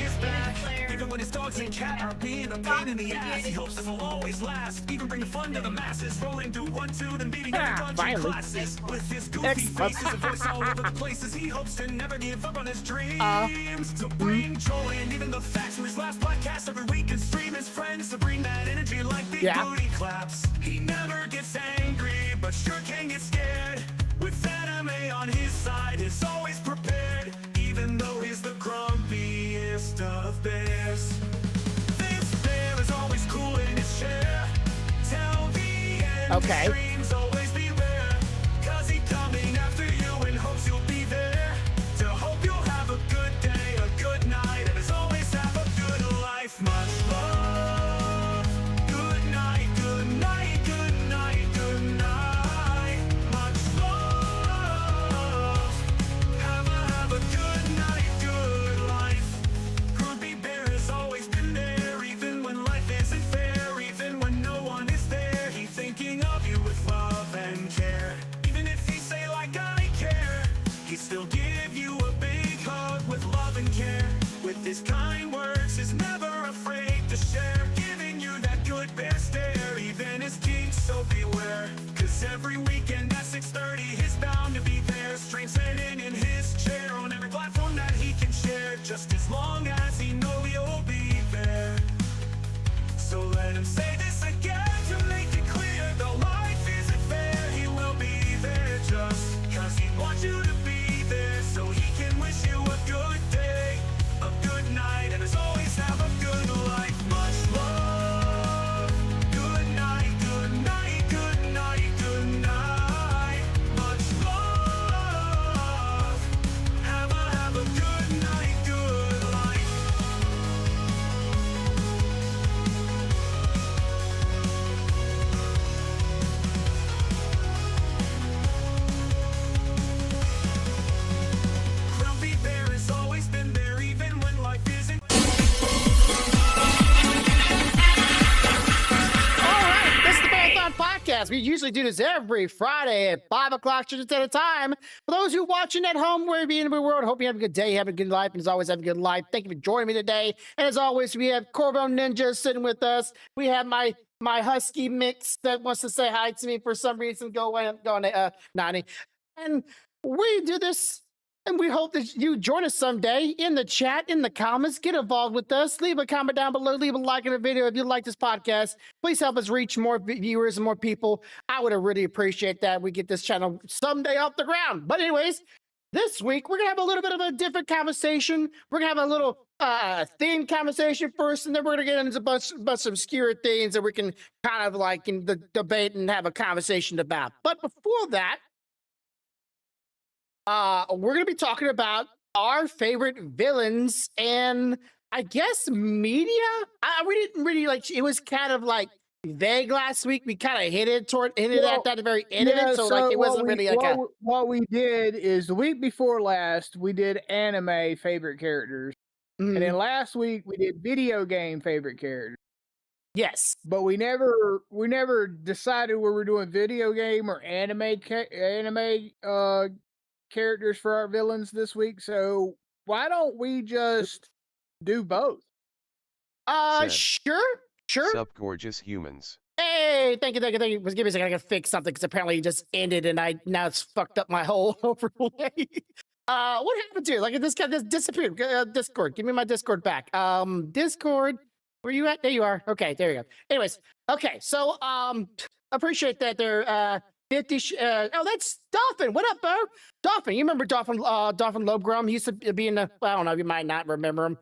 is back. Even when his dogs and cat are being a pain in the ass, he hopes this will always last. Even bring fun to the masses, rolling through 1-2, then beating every dungeon classes. With his goofy faces and voice all over the places, he hopes to never give up on his dreams. To bring joy and even the facts to his last podcast every week and stream his friends to bring that energy like big booty claps. He never gets angry, but sure can get scared. With anime on his side, is always prepared. Even though he's the grumpiest of bears. This bear is always cool in his chair. Till the end, his dreams always beware. Cause he's coming after you and hopes you'll be there. To hope you'll have a good day, a good night, and as always have a good life. Much love. Good night, good night, good night, good night. Much love. Have a good night, good life. Grumpy Bear has always been there, even when life isn't fair, even when no one is there. He's thinking of you with love and care. Even if he say like I care, he still give you a big hug with love and care. With his kind words, he's never afraid to share, giving you that good bear stare. Even his kinks, so beware. Cause every weekend at 6:30, he's bound to be there, straight sitting in his chair on every platform that he can share, just as long as he know you'll be there. So let him say this again to make it clear, though life isn't fair, he will be there just cause he wants you to be there, so he can wish you a good day, a good night, and as always have a good life. Much love. Good night, good night, good night, good night. Much love. Have a good night, good life. Grumpy Bear has always been there, even when life isn't. This is the Marathon Podcast. We usually do this every Friday at 5 o'clock just at a time. For those who are watching at home, wherever you in the world, hope you have a good day, have a good life, and as always, have a good life. Thank you for joining me today. And as always, we have Corvo Ninja sitting with us. We have my husky mix that wants to say hi to me for some reason. Go away, Nani. And we do this. And we hope that you join us someday in the chat, in the comments. Get involved with us. Leave a comment down below. Leave a like in the video if you like this podcast. Please help us reach more viewers and more people. I would really appreciate that. We get this channel someday off the ground. But anyways, this week we're gonna have a little bit of a different conversation. We're gonna have a little theme conversation first, and then we're gonna get into a bunch of obscure things that we can kind of like in the debate and have a conversation about. But before that, we're gonna be talking about our favorite villains and I guess media. We didn't really like. It was kind of like vague last week. We kind of hinted at that at the very end of it. So like, it wasn't really like what we did is the week before last we did anime favorite characters, and then last week we did video game favorite characters. Yes, but we never decided whether we're doing video game or anime characters for our villains this week. So why don't we just do both? Sure. Sup, gorgeous humans. Hey, thank you. Just give me a second. I gotta fix something because apparently it just ended and now it's fucked up my whole overlay. What happened to it? Like this disappeared. Discord, give me my Discord back. Discord, where you at? There you are. Okay, there you go. Anyways, okay, so appreciate that there. 50. Oh, that's Dolphin. What up, bro? Dolphin, you remember Dolphin? Dolphin Lobegrum. He used to be in the. I don't know. You might not remember him.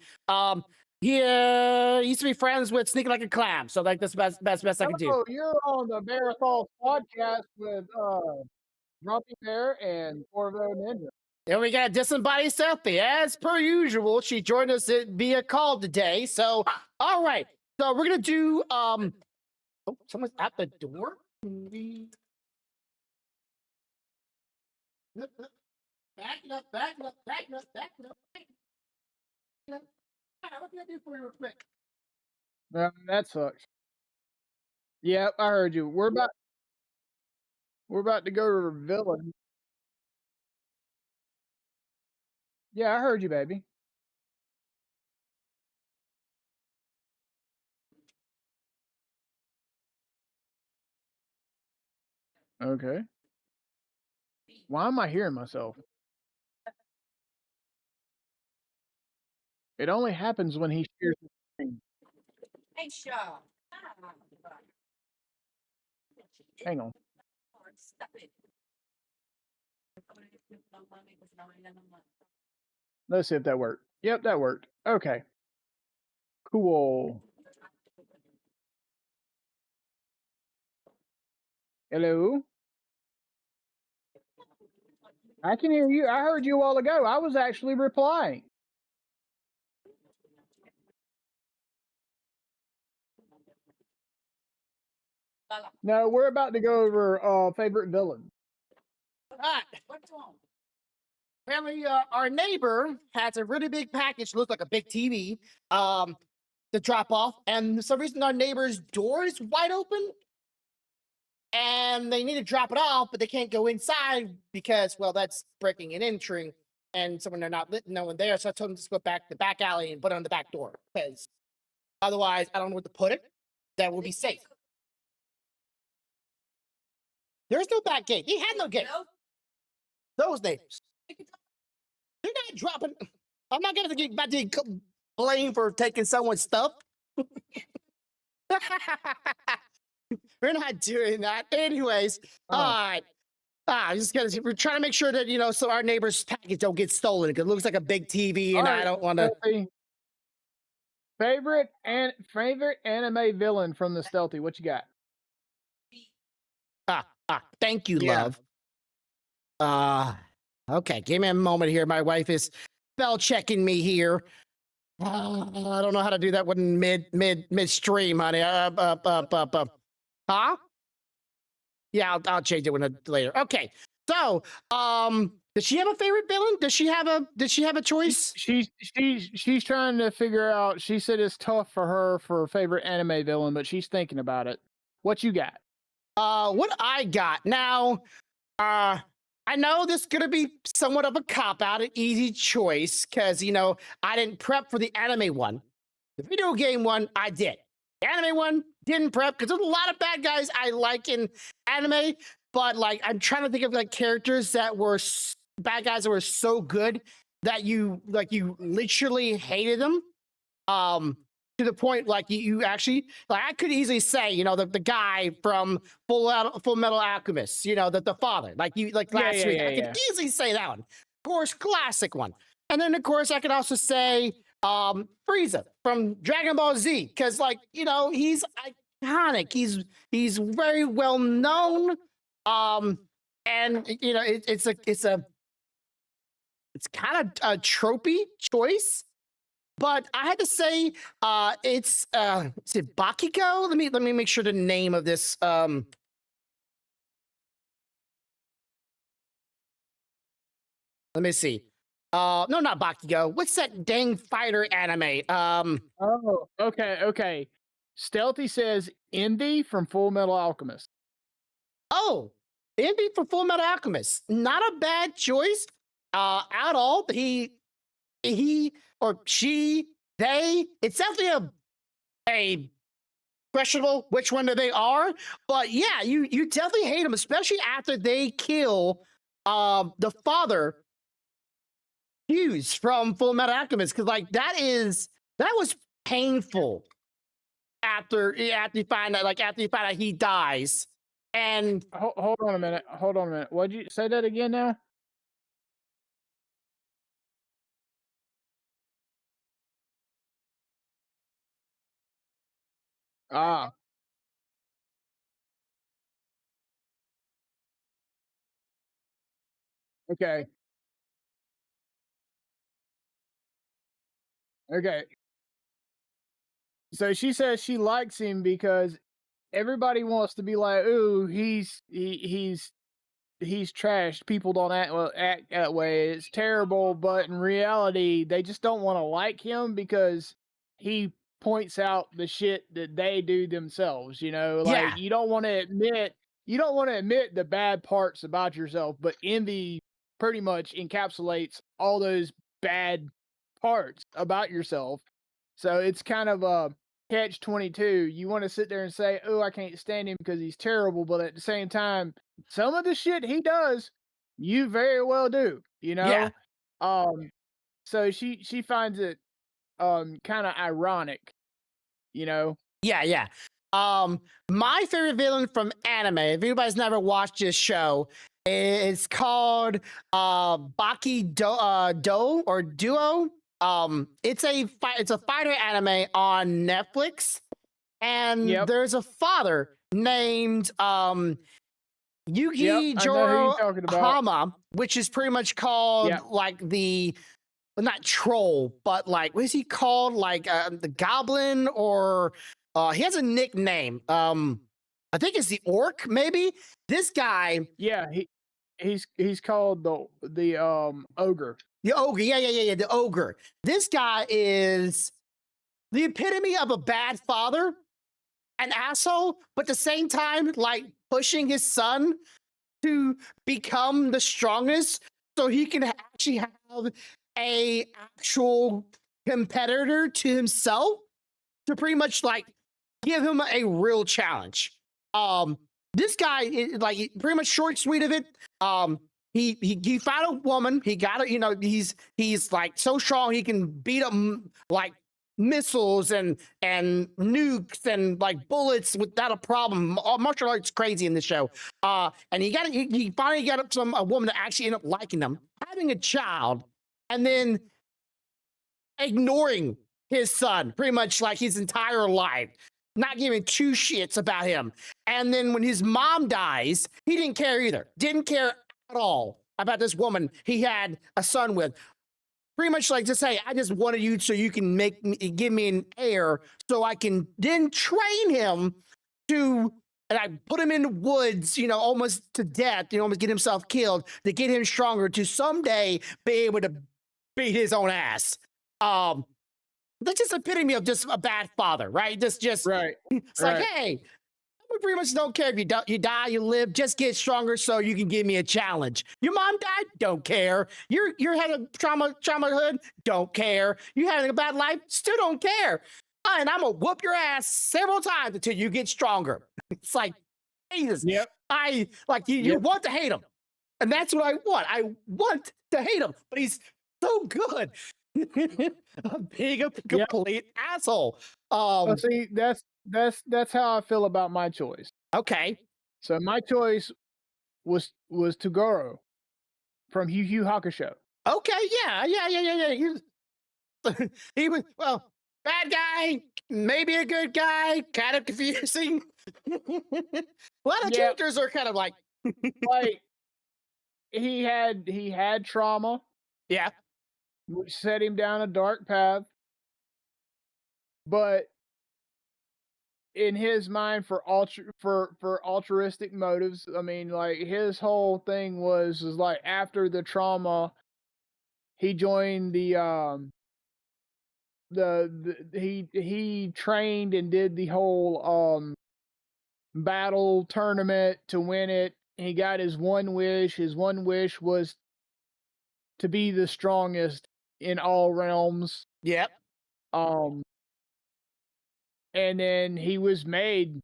He used to be friends with Sneaking Like a Clam. So like that's the best I can do. Oh, you're on the Marathon Podcast with Grumpy Bear and Corvo Ninja. Then we got Disembodied Selfie. As per usual, she joined us via call today. So all right. So we're gonna do. Oh, someone's at the door. Back it up. What can I do for you real quick? That sucks. Yep, I heard you. We're about to go to the villain. Yeah, I heard you, baby. Okay. Why am I hearing myself? It only happens when he shares the screen. Hang on. Let's see if that worked. Yep, that worked. Okay. Cool. Hello? I can hear you. I heard you a while ago. I was actually replying. No, we're about to go over favorite villain. All right. Apparently, our neighbor has a really big package, looks like a big TV, to drop off, and for some reason our neighbor's door is wide open, and they need to drop it off, but they can't go inside because, well, that's breaking and entering, and someone they're not no one there. So I told them to just go back the back alley and put it on the back door because otherwise, I don't know where to put it. That will be safe. There's no back gate. He had no gate. Those neighbors. They're not dropping. I'm not gonna get about to get blamed for taking someone's stuff. We're not doing that. Anyways, all right. Just gonna we're trying to make sure that so our neighbor's package don't get stolen because it looks like a big TV, and I don't want to. Favorite anime villain from the Stealthy. What you got? Thank you, Yeah. love. Okay, give me a moment here. My wife is spell checking me here. I don't know how to do that one midstream, honey. Huh? Yeah, I'll change it later. Okay. So, does she have a favorite villain? Does she have a choice? She's trying to figure out. She said it's tough for her for a favorite anime villain, but she's thinking about it. What you got? What I got now, I know this is gonna be somewhat of a cop-out, an easy choice, because I didn't prep for the anime one. The video game one, I did. The anime one, didn't prep, because there's a lot of bad guys I like in anime, but like I'm trying to think of like characters that were bad guys that were so good that you literally hated them. To the point like you actually like I could easily say the guy from Full Metal Alchemist, the father like last week. I could easily say that one, of course, classic one. And then of course I could also say Frieza from Dragon Ball Z, because he's iconic. He's very well known, and it's kind of a tropey choice. But I had to say, is it Bakiko? Let me make sure the name of this. Let me see. No, not Bakiko. What's that dang fighter anime? Oh, okay. Stealthy says Indy from Full Metal Alchemist. Oh, Indy from Full Metal Alchemist. Not a bad choice, at all. He or she, they, it's definitely a questionable which one they are. But yeah, you definitely hate them, especially after they kill the father, Hughes from Full Metal Alchemist, because that was painful after you find out he dies. And hold on a minute. What'd you say that again now? Ah. Okay. So she says she likes him because everybody wants to be like, "Ooh, he's trash. People don't act that way. It's terrible." But in reality, they just don't want to like him because he points out the shit that they do themselves. Yeah. You don't want to admit the bad parts about yourself, but envy pretty much encapsulates all those bad parts about yourself. So it's kind of catch-22. You want to sit there and say, "Oh, I can't stand him because he's terrible," but at the same time, some of the shit he does, you very well do. You Yeah. know, so she finds it kind of ironic. You know, Yeah, yeah. My favorite villain from anime, if anybody's never watched this show, it's called Baki Do or Duo. It's a fighter anime on Netflix, and Yep. there's a father named Yuki Yep, I know who Joro you're talking about. Hama, which is pretty much called Yep. like the well, not troll, but like what is he called? Like the goblin, or he has a nickname. I think it's the orc, maybe. This guy, Yeah, he's called the ogre. the ogre, yeah, the ogre. This guy is the epitome of a bad father, an asshole, but at the same time, like pushing his son to become the strongest so he can actually have a actual competitor to himself to pretty much like give him a real challenge. This guy is like pretty much short sweet of it. He found a woman. He got it. You know, he's like so strong he can beat up like missiles and nukes and like bullets without a problem. Martial arts crazy in the show. And he finally got up a woman that actually ended up liking him, having a child, and then ignoring his son pretty much like his entire life, not giving two shits about him. And then when his mom dies, he didn't care either. Didn't care at all about this woman he had a son with. Pretty much like to say, I just wanted you so you can give me an heir so I can then train him to, and I put him in the woods, you know, almost to death, you know, almost get himself killed to get him stronger to someday be able to beat his own ass. That's just epitome of just a bad father, right? Just Right. It's like, hey, we pretty much don't care if you die, you live. Just get stronger so you can give me a challenge. Your mom died, don't care. You're having childhood, don't care. You having a bad life, still don't care. And I'm gonna whoop your ass several times until you get stronger. It's like, Jesus. Yep. I like you. You want to hate him, and that's what I want. I want to hate him, but he's so good. Being a complete asshole. See, that's how I feel about my choice. Okay. So my choice was Toguro from Yu Yu Hakusho. Okay. Yeah. He was bad guy, maybe a good guy, kind of confusing. A lot of characters are kind of like he had trauma. Yeah. Which set him down a dark path. But in his mind, for altruistic motives, I mean, like his whole thing was like after the trauma, he joined he trained and did the whole battle tournament to win it. He got his one wish. His one wish was to be the strongest in all realms. Yep. And then he was made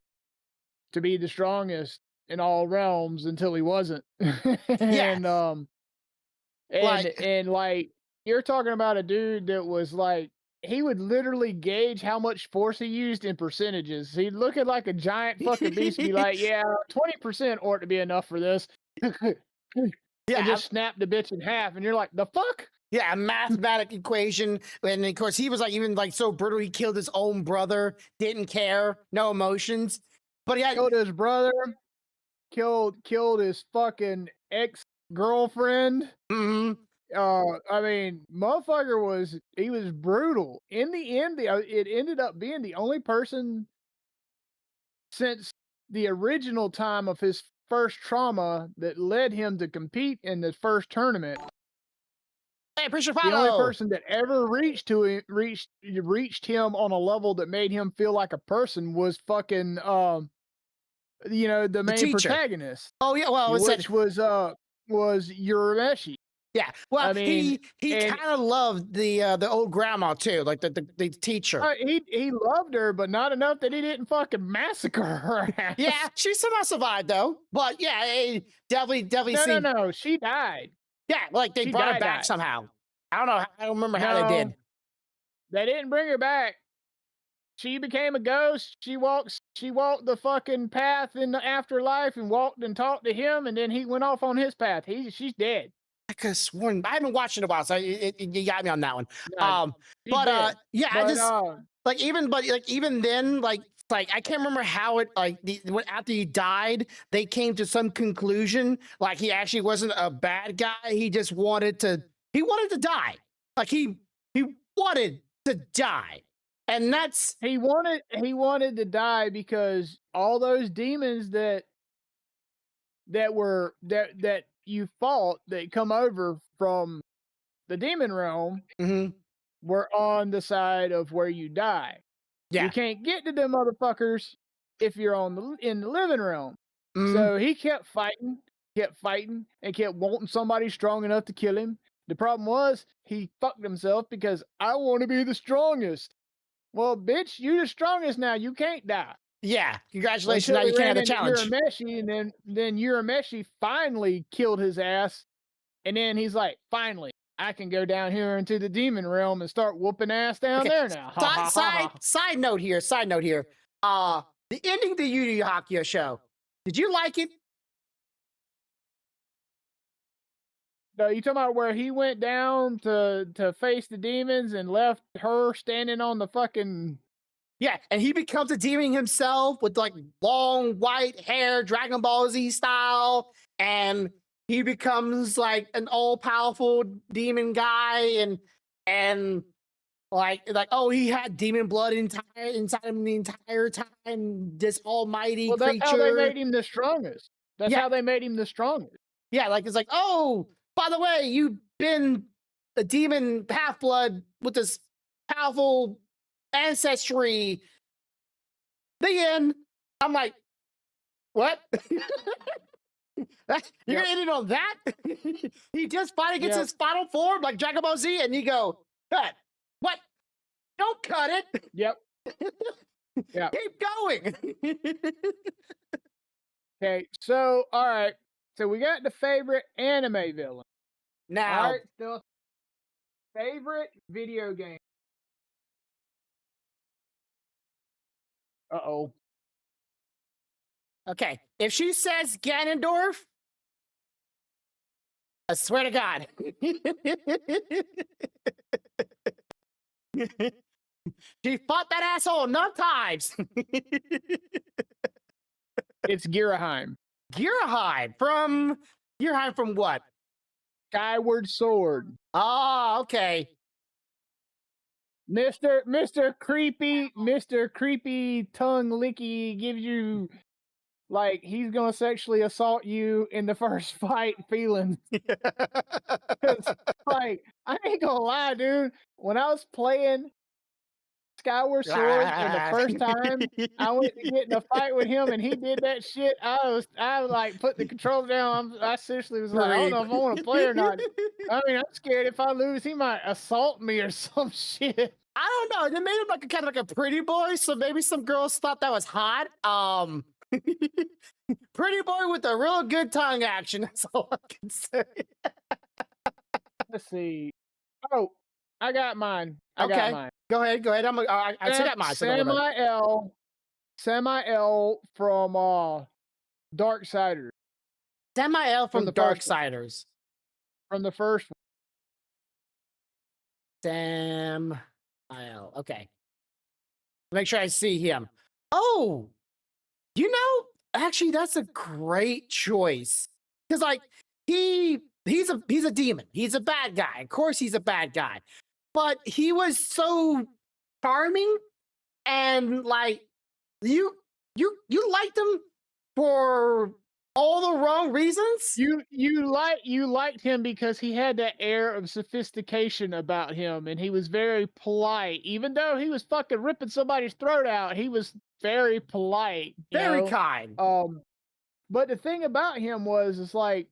to be the strongest in all realms until he wasn't. And like you're talking about a dude that was like, he would literally gauge how much force he used in percentages. He'd look at like a giant fucking beast and be like, yeah, 20% ought to be enough for this. Yeah. And just snap the bitch in half. And you're like, the fuck? Yeah, a mathematic equation. And of course, he was like even like so brutal, he killed his own brother, didn't care, no emotions. But he had killed his brother, killed his fucking ex-girlfriend. Mm-hmm. I mean, motherfucker was brutal. In the end, it ended up being the only person since the original time of his first trauma that led him to compete in the first tournament. Hey, the only person that ever reached him on a level that made him feel like a person was fucking the main protagonist. Oh yeah, well, which was Urameshi. Yeah. Well, I mean, he and kind of loved the old grandma too, like the teacher. he loved her, but not enough that he didn't fucking massacre her ass. Yeah, she somehow survived though. But yeah, it definitely No, seemed. no, she died. Yeah, like they She brought her died. back somehow. I don't know. I don't remember how they No, did. they didn't bring her back. She became a ghost. She walked the fucking path in the afterlife and walked and talked to him, and then he went off on his path. She's dead. I could have sworn I haven't watched it in a while, so you got me on that one. No, she's But dead. yeah, I But just like even then, like I can't remember how it when after he died, they came to some conclusion. Like he actually wasn't a bad guy. He just wanted to die. Like he wanted to die. And that's he wanted to die because all those demons that you fought that come over from the demon realm mhm, were on the side of where you die. yeah. You can't get to them motherfuckers if you're in the living realm. Mhm. So he kept fighting, and kept wanting somebody strong enough to kill him. The problem was he fucked himself because I want to be the strongest. Well, bitch, you're the strongest now. You can't die. Yeah, congratulations. Until Now he you can't ran have the into challenge. Urameshi, and then Urameshi finally killed his ass. And then he's like, finally, I can go down here into the demon realm and start whooping ass down there now. Ha, ha, ha, ha. Side note here. The ending of the Yu Yu Hakusho show. Did you like it? No, you talking about where he went down to face the demons and left her standing on the fucking. Yeah, and he becomes a demon himself with like long white hair, Dragon Ball Z style, and he becomes like an all powerful demon guy, and like oh, he had demon blood inside him the entire time. This almighty Well, that's creature. how they made him the strongest. That's Yeah. how they made him the strongest. Yeah, like it's like, oh, by the way, you've been a demon half blood with this powerful ancestry. The end. I'm like, what? You're gonna end it on that? He just finally gets his final form like Dragon Ball Z, and you go, cut. What? Don't cut it. Yep. Yeah. Keep going. Okay, so all right. So we got the favorite anime villain. Now, All right, still favorite video game. Uh-oh. okay, if she says Ganondorf, I swear to God. She fought that asshole enough times. It's Giraheim. Giraheim from what? Skyward Sword. Oh, okay. Mr. Creepy tongue licky gives you like he's gonna sexually assault you in the first fight feeling. Like, I ain't gonna lie, dude. When I was playing Skyward Sword for the first time, I went to get in a fight with him and he did that shit. I like put the controls down. I seriously was like, I don't know if I want to play or not. I mean, I'm scared if I lose, he might assault me or some shit. I don't know. They made him like a kind of like a pretty boy, so maybe some girls thought that was hot. Pretty boy with a real good tongue action. That's all I can say. Let's see. Oh, I got mine. I got Okay. mine. Go ahead. I still got mine. So don't worry about it. Samael from Darksiders. Samael from the first one. Darksiders. From the first one. Samael. Okay. Make sure I see him. Oh, actually, that's a great choice. Because like he's a demon. He's a bad guy. Of course, he's a bad guy. But he was so charming, and like you liked him for all the wrong reasons. You liked him because he had that air of sophistication about him, and he was very polite. Even though he was fucking ripping somebody's throat out, he was very polite. Very kind. But the thing about him was, it's like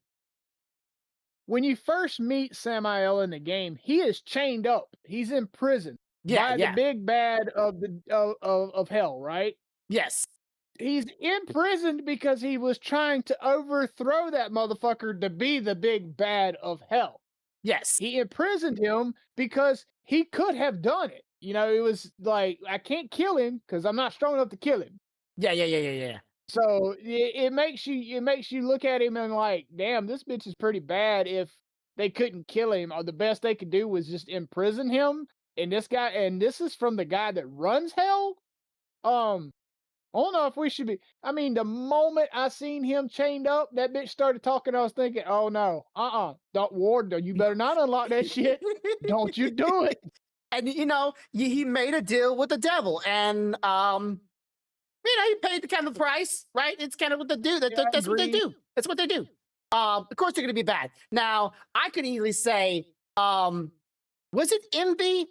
when you first meet Samael in the game, he is chained up. He's in prison by the big bad of of hell, right? Yes. He's imprisoned because he was trying to overthrow that motherfucker to be the big bad of hell. Yes. He imprisoned him because he could have done it. You know, it was like, I can't kill him because I'm not strong enough to kill him. Yeah. So it makes you look at him and like, damn, this bitch is pretty bad. If they couldn't kill him, or the best they could do was just imprison him. And this is from the guy that runs hell. I don't know if we should be. I mean, the moment I seen him chained up, that bitch started talking. I was thinking, oh no, don't Ward, you better not unlock that shit. Don't you do it. And you know, he made a deal with the devil, and you know, he paid the kind of price, right? It's kind of what they do. That's what they do. That's what they do. Of course, they're going to be bad. Now, I could easily say, was it Envy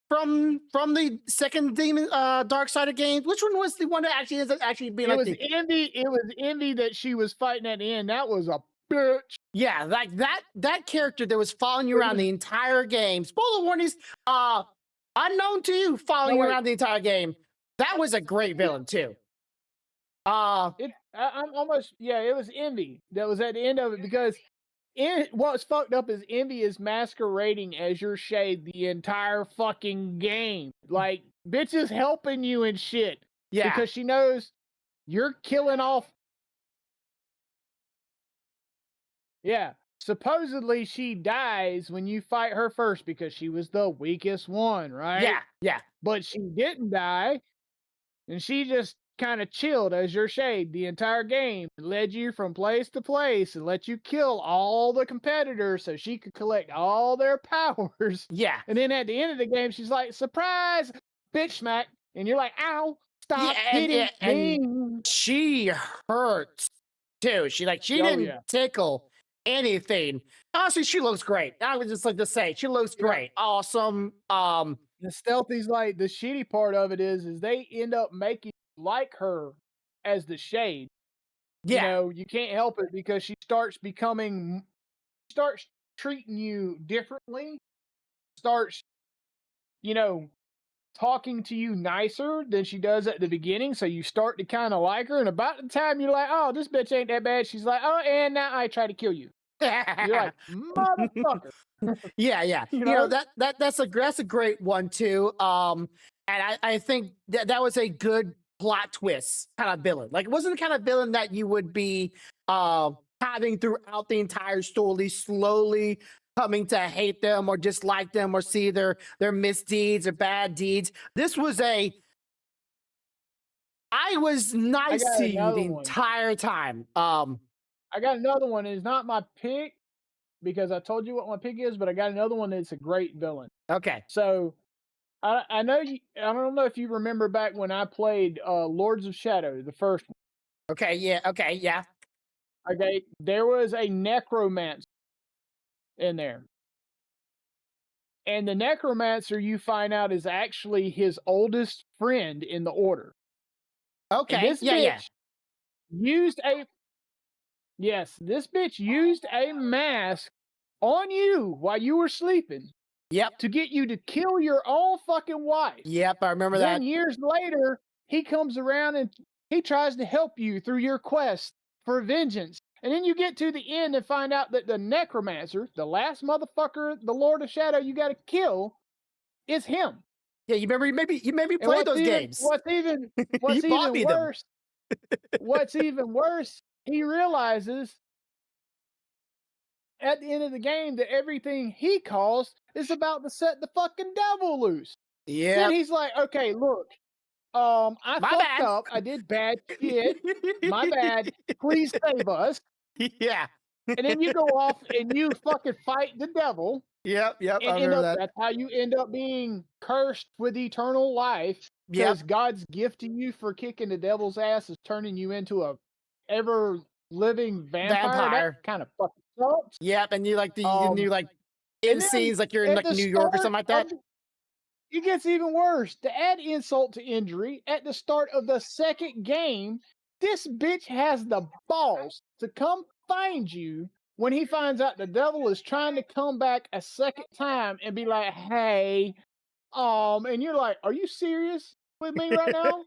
from the second Demon Dark Side of games? Which one was the one that actually is actually being? It was Envy. It was Envy that she was fighting at the end. That was a bitch. Yeah, like that character that was following you around the entire game. Spoiler warnings, unknown to you, following you around the entire game. That was a great villain too. I'm almost, yeah, it was Envy that was at the end of it, because what's fucked up is Envy is masquerading as your shade the entire fucking game. Like, bitch is helping you and shit. Yeah. Because she knows you're killing off. Yeah. Supposedly she dies when you fight her first because she was the weakest one, right? Yeah. But she didn't die, and she just kind of chilled as your shade the entire game and led you from place to place and let you kill all the competitors so she could collect all their powers. Yeah. And then at the end of the game, she's like, surprise, bitch smack. And you're like, ow, stop hitting me. And she hurts too. She didn't tickle anything. Honestly, she looks great. I would just like to say, she looks great. Awesome. The stealthy's like, the shitty part of it is they end up making like her as the shade. Yeah. You know, you can't help it because she starts treating you differently, starts, you know, talking to you nicer than she does at the beginning. So you start to kind of like her. And about the time you're like, oh, this bitch ain't that bad, she's like, oh, and now I try to kill you. You're like, motherfucker. Yeah. You know, that's a great one too. And I think that was a good plot twist kind of villain. Like, it wasn't the kind of villain that you would be having throughout the entire story, slowly coming to hate them or dislike them or see their misdeeds or bad deeds. This was I was nice to you the entire time. I got another one. It's not my pick because I told you what my pick is, but I got another one that's a great villain. Okay. So I know you. I don't know if you remember back when I played Lords of Shadow, the first one. Okay. Yeah. Okay. There was a necromancer in there, and the necromancer, you find out, is actually his oldest friend in the order. Okay. And this bitch used this bitch used a mask on you while you were sleeping. Yep. To get you to kill your own fucking wife. Yep, I remember that. Then years later, he comes around and he tries to help you through your quest for vengeance. And then you get to the end and find out that the necromancer, the last motherfucker, the Lord of Shadow you gotta kill, is him. Yeah, you maybe played those games. What's even worse? What's even worse? He realizes at the end of the game that everything he caused is about to set the fucking devil loose. Yeah. Then he's like, okay, look, I fucked up. I did bad shit. My bad. Please save us. Yeah. And then you go off and you fucking fight the devil. Yep. And I remember that. That's how you end up being cursed with eternal life. Because God's gift to you for kicking the devil's ass is turning you into a ever living vampire. That kind of fucking sucks. Yep, and you like in scenes like you're in like New York or something like that. It gets even worse. To add insult to injury, at the start of the second game, this bitch has the balls to come find you when he finds out the devil is trying to come back a second time and be like, hey, and you're like, are you serious with me right now?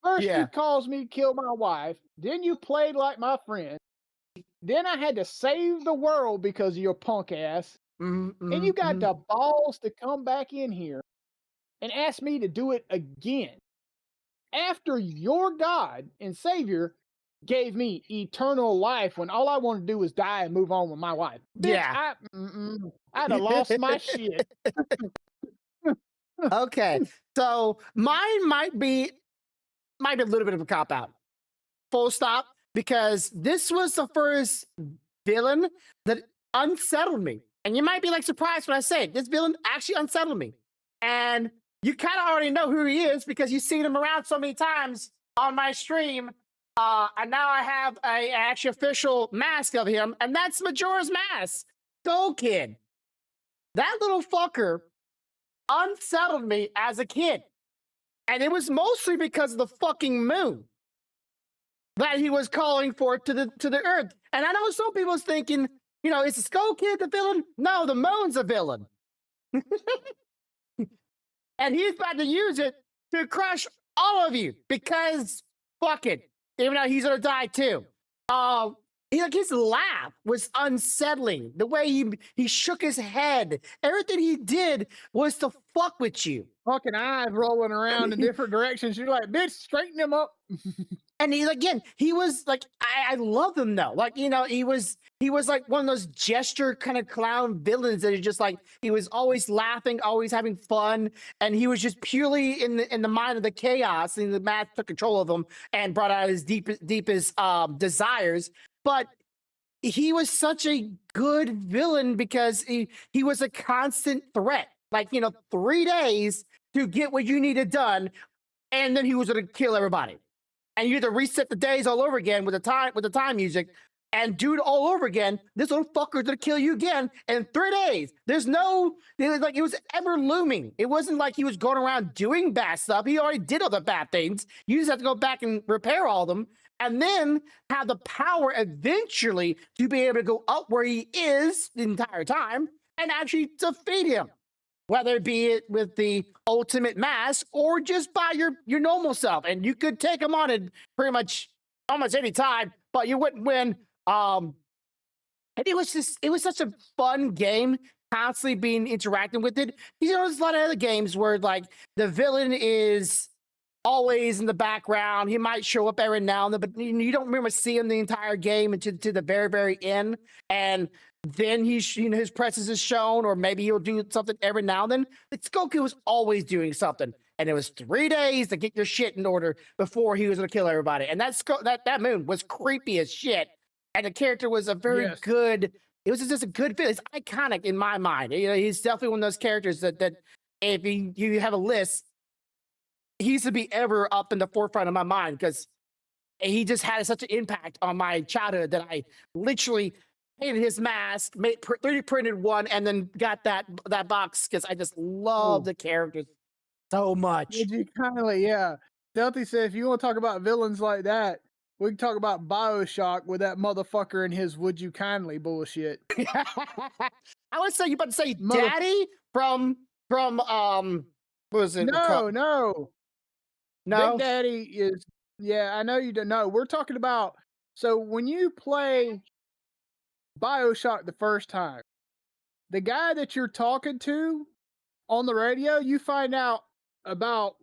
First, you Yeah. caused me to kill my wife. Then you played like my friend. Then I had to save the world because of your punk ass. And you got the balls to come back in here and ask me to do it again after your God and Savior gave me eternal life when all I wanted to do was die and move on with my life. Bitch, Yeah. I'd have lost my shit. Okay. So mine might be a little bit of a cop out. Full stop. Because this was the first villain that unsettled me. And you might be like surprised when I say it. This villain actually unsettled me. And you kind of already know who he is because you've seen him around so many times on my stream. And now I have a actually official mask of him, and that's Majora's Mask. Skull Kid. That little fucker unsettled me as a kid. And it was mostly because of the fucking moon that he was calling for to the earth. And I know some people's thinking, you know, is the Skull Kid the villain? No, the moon's a villain. And he's about to use it to crush all of you because fuck it. Even though he's gonna die too. His laugh was unsettling. The way he shook his head, everything he did was to fuck with you. Fucking eyes rolling around in different directions. You're like, bitch, straighten him up. And he was like, I love him though. Like, you know, he was like one of those gesture kind of clown villains that are just like, he was always laughing, always having fun. And he was just purely in the mind of the chaos, and the math took control of him and brought out his deepest desires. But he was such a good villain because he was a constant threat. Like, you know, 3 days to get what you needed done. And then he was going to kill everybody. And you had to reset the days all over again with the time music and do it all over again. This little fucker's gonna kill you again in 3 days. It was ever looming. It wasn't like he was going around doing bad stuff. He already did all the bad things. You just have to go back and repair all of them, and then have the power eventually to be able to go up where he is the entire time and actually defeat him. Whether it be it with the ultimate mask or just by your normal self. And you could take him on it pretty much almost any time, but you wouldn't win. And it was such a fun game, constantly being interacting with it. You know, there's a lot of other games where like the villain is always in the background. He might show up every now and then, but you don't remember seeing the entire game until to the very, very end. And then his presence is shown, or maybe he'll do something every now and then. But Goku was always doing something, and it was 3 days to get your shit in order before he was going to kill everybody. And that moon was creepy as shit, and the character was a very good. It was just a good fit. It's iconic in my mind. You know, he's definitely one of those characters that if you have a list, he's to be ever up in the forefront of my mind because he just had such an impact on my childhood that I literally painted his mask, 3D printed one, and then got that box because I just love the characters so much. Would you kindly, yeah. Stealthy said, if you want to talk about villains like that, we can talk about BioShock with that motherfucker and his "Would you kindly" bullshit. I would say you about to say Daddy from what was it? No. Big Daddy is, yeah, I know you don't know. We're talking about, so when you play BioShock the first time, the guy that you're talking to on the radio, you find out about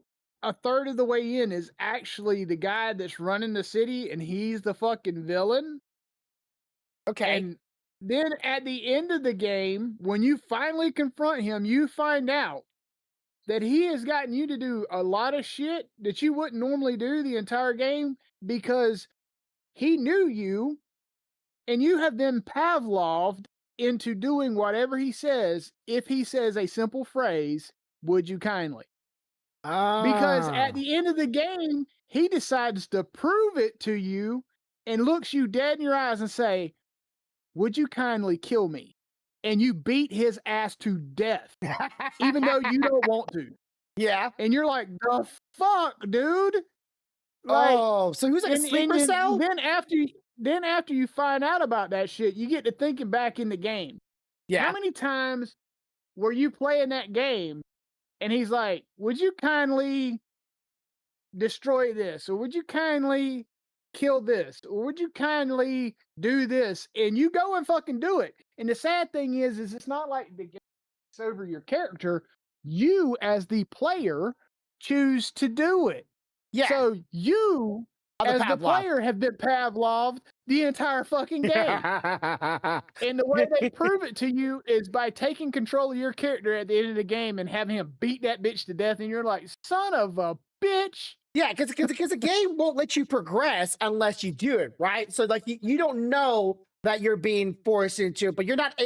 a third of the way in is actually the guy that's running the city, and he's the fucking villain. Okay. And then at the end of the game, when you finally confront him, you find out that he has gotten you to do a lot of shit that you wouldn't normally do the entire game because he knew you, and you have been Pavloved into doing whatever he says if he says a simple phrase, "Would you kindly?" Because at the end of the game, he decides to prove it to you and looks you dead in your eyes and say, "Would you kindly kill me?" And you beat his ass to death, even though you don't want to. Yeah. And you're like, the fuck, dude? Like, so he was like a sleeper cell? Then after then after you find out about that shit, you get to thinking back in the game. Yeah. How many times were you playing that game and he's like, would you kindly destroy this? Or would you kindly kill this? Or would you kindly do this? And you go and fucking do it. And the sad thing is it's not like the game takes over your character. You, as the player, choose to do it. Yeah. So you, Other as the Pavlov. player, have been Pavloved the entire fucking game. And the way they prove it to you is by taking control of your character at the end of the game and having him beat that bitch to death. And you're like, son of a bitch. Yeah, because the game won't let you progress unless you do it, right? So like you don't know that you're being forced into it, but you're not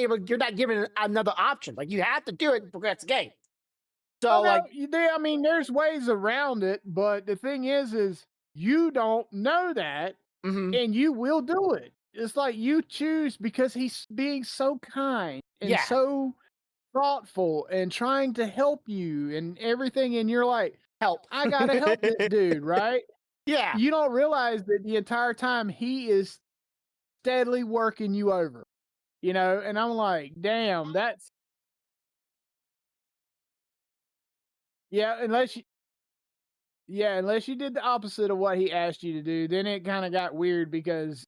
given another option. Like you have to do it to progress the game. So Oh, like, no, I mean, there's ways around it, but the thing is you don't know that, mhm. and you will do it. It's like you choose because he's being so kind and Yeah. so thoughtful and trying to help you and everything, and you're like, Help. I gotta help this dude, right? Yeah. You don't realize that the entire time he is steadily working you over, and I'm like, damn, that's yeah, unless you did the opposite of what he asked you to do, then it kind of got weird because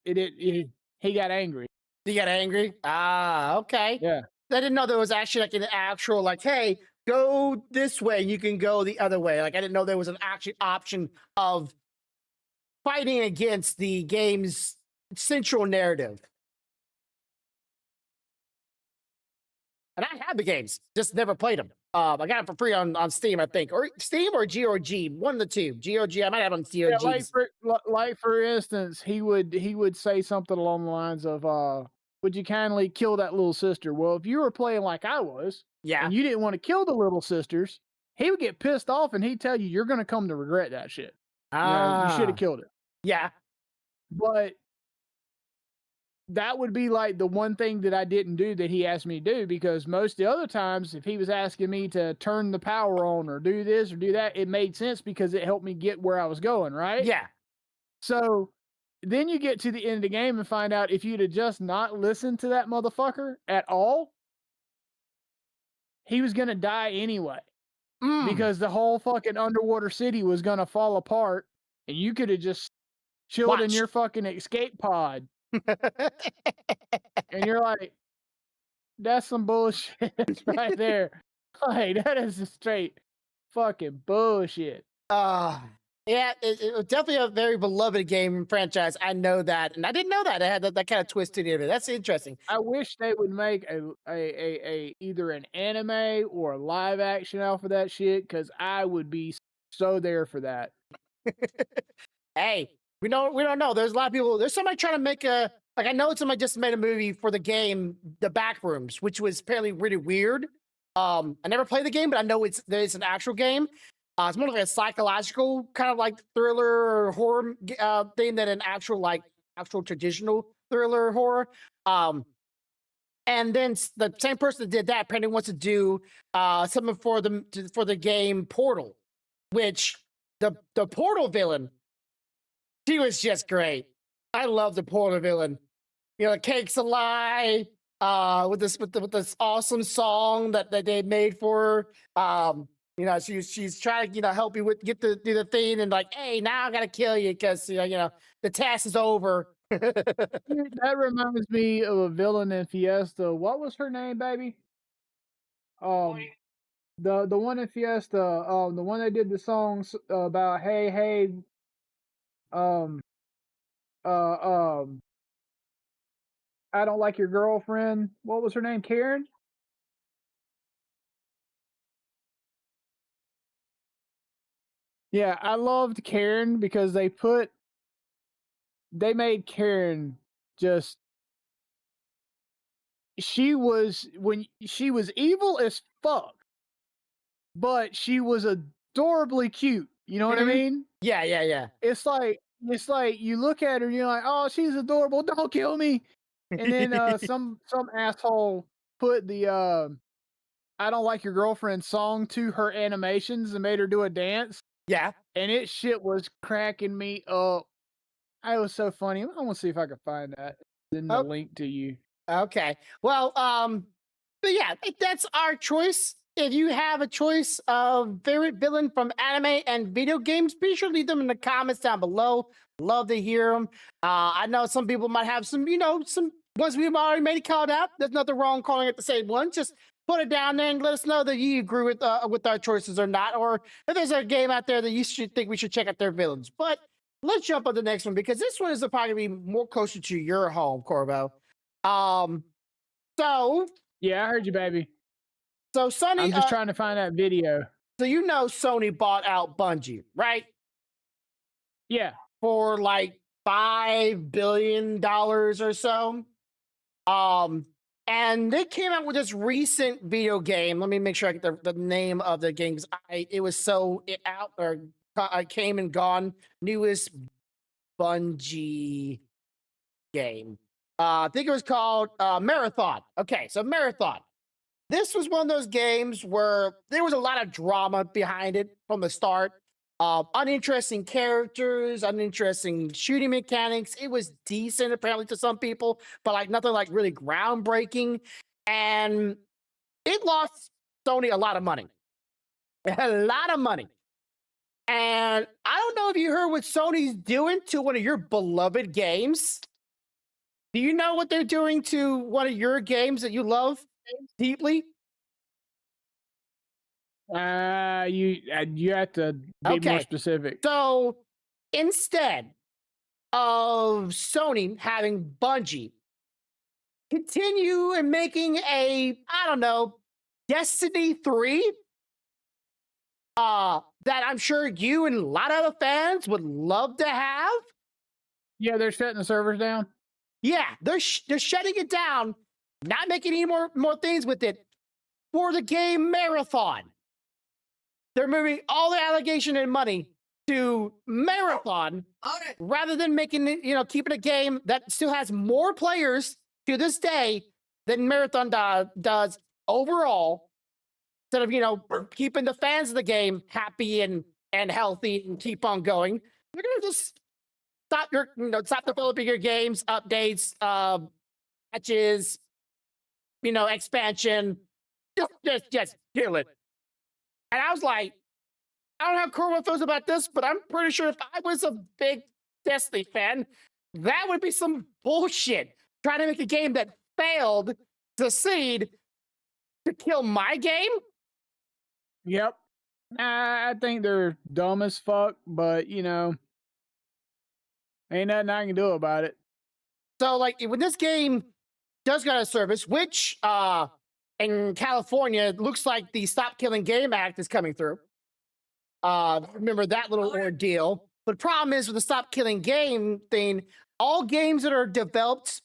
he got angry. You got angry? Ah, okay. Yeah. I didn't know there was actually like an actual like, hey, go this way, you can go the other way. Like I didn't know there was an actual option of fighting against the game's central narrative. And I had the games, just never played them. I got them for free on Steam, I think, or Steam or GOG, one of the two. GOG, I might have on GOG. Yeah, like for instance, he would say something along the lines of, "Would you kindly kill that little sister?" Well, if you were playing like I was, Yeah. and you didn't want to kill the little sisters, he would get pissed off and he'd tell you, "You're going to come to regret that shit. You should have killed it." Yeah. But that would be like the one thing that I didn't do that he asked me to do, because most of the other times, if he was asking me to turn the power on or do this or do that, it made sense because it helped me get where I was going, right? Yeah. So then you get to the end of the game and find out if you'd have just not listened to that motherfucker at all, he was going to die anyway. Because the whole fucking underwater city was going to fall apart and you could have just chilled in your fucking escape pod. And you're like, that's some bullshit right there. Like, that is a straight fucking bullshit. Yeah, it was definitely a very beloved game franchise. I know that, and I didn't know that it had that kind of twist to it. That's interesting. I wish they would make a either an anime or a live action out for that shit, because I would be so there for that. Hey, we don't know. There's a lot of people. There's somebody trying to make a I know somebody just made a movie for the game, The Backrooms, which was apparently really weird. I never played the game, but I know there's an actual game. It's more like a psychological kind of like thriller or horror thing than an actual traditional thriller horror. And then the same person that did that apparently wants to do something for the game Portal, which the Portal villain, he was just great. I love the Portal villain. Cake's a Lie, with this awesome song that they made for her. She's trying to help you do the thing, and like, hey, now I gotta kill you because the task is over. That reminds me of a villain in Fiesta. What was her name, baby? The one in Fiesta, the one that did the songs about hey hey, um I don't like your girlfriend. What was her name? Karen? Yeah, I loved Karen because they made Karen just she was evil as fuck, but she was adorably cute. You know what I mean? Yeah. It's like you look at her and you're like, oh, she's adorable. Don't kill me. And then some asshole put the I don't like your girlfriend song to her animations and made her do a dance. Yeah. And it shit was cracking me up. It was so funny. I want to see if I can find that. Send the Oh, link to you. okay. Well, but yeah, that's our choice. If you have a choice of favorite villain from anime and video games, be sure to leave them in the comments down below. Love to hear them. I know some people might have some, some ones we've already made called out. There's nothing wrong calling it the same one. Just put it down there and let us know that you agree with our choices or not, or if there's a game out there that you should think we should check out their villains. But let's jump on the next one because this one is probably gonna be more closer to your home, Corvo. Um, so Yeah, I heard you, baby. so Sony, I'm just trying to find that video. so Sony bought out Bungie, right? Yeah. For like $5 billion or so. And they came out with this recent video game. Let me make sure I get the name of the game because it was so out or came and gone. Newest Bungie game. I think it was called Marathon. Okay, so Marathon. This was one of those games where there was a lot of drama behind it from the start. Uninteresting characters, uninteresting shooting mechanics. It was decent apparently to some people, but like nothing like really groundbreaking. And it lost Sony a lot of money. A lot of money. And I don't know if you heard what Sony's doing to one of your beloved games. Do you know what they're doing to one of your games that you love deeply? You have to be more Okay. specific. So instead of Sony having Bungie continue and making I don't know, Destiny 3, that I'm sure you and a lot of other fans would love to have. Yeah, they're shutting the servers down. Yeah, they're shutting it down, not making any more things with it for the game Marathon. They're moving all the allegation and money to Marathon rather than making it, keeping a game that still has more players to this day than Marathon does overall. Instead of, keeping the fans of the game happy and healthy and keep on going, they're gonna just stop developing your games, updates, patches, expansion. Just kill it. And I was like, I don't know how Corvo feels about this, but I'm pretty sure if I was a big Destiny fan, that would be some bullshit. Trying to make a game that failed to succeed to kill my game? Yep. I think they're dumb as fuck, but ain't nothing I can do about it. So, like, when this game does go out of service, which in California, it looks like the Stop Killing Game Act is coming through. Remember that little ordeal. But the problem is with the Stop Killing Game thing, all games that are developed